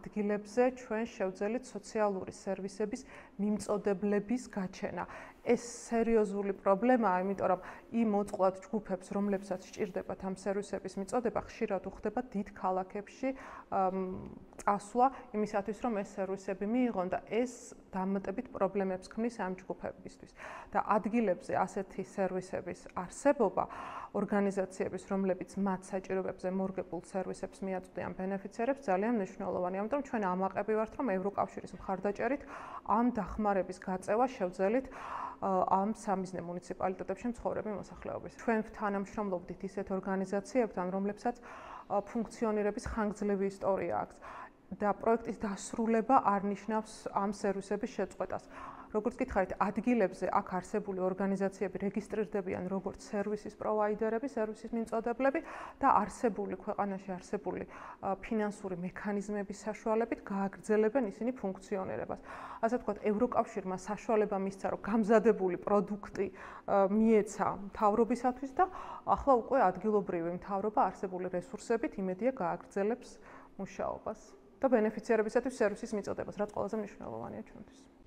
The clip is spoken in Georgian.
ადგილებზე ჩვენ შევძელით სოციალური სერვისების მიმწოდებლების გაჩენა. ეს სერიოზული პრობლემაა, იმიტომ რომ იმ მოწყვლად ჯგუფებს, რომლებსაც სჭირდებათ ამ სერვისების მიწოდება, ხშირად უხდება დიდ ქალაქებში წასვლა იმისათვის, რომ ეს სერვისები მიიღონ და ეს დამატებით პრობლემებს ქმნის ამ ჯგუფებისთვის. და ადგილებზე ასეთი სერვისების არსებობა ორგანიზაციების, რომლებიც მათ საჭიროებებზე მორგებულ სერვისებს მიაწვდიან ბენეფიციარებს, ძალიან მნიშვნელოვანია. ამიტომ ჩვენ ამაყები ვართ, რომ ევროკავშირის მხარდაჭერით ამ დახმარების გაწევა შევძელით ამ სამიზნე მუნიციპალიტეტებში მცხოვრები მოსახლეობის. ჩვენ თანამშრომლობდით ისეთ ორგანიზაციებთან, რომლებსაც ფუნქციონირების ხანგრძლივი ისტორია აქვს და პროექტის დასრულება არ ნიშნავს ამ სერვისების შეწყვეტას. როგორც გითხარით, ადგილებზე აქ არსებული ორგანიზაციები რეგისტრირდებიან როგორც სერვისის პროვაიდერები, სერვისის მიმწოდებლები და ქვეყანაში არსებული ფინანსური მექანიზმების საშუალებით გააგრძელებენ ისინი ფუნქციონირებას. ასე ვთქვათ, ევროკავშირმა საშუალება მისცა, რომ გამზადებული პროდუქტი მიეცა მთავრობისათვის და ახლა უკვე ადგილობრივი მთავრობა არსებული რესურსებით იმედია გააგრძელებს მუშაობას და ბენეფიციარებისათვის სერვისის მიწოდებას, რაც ყველაზე მნიშვნელოვანია ჩვენთვის.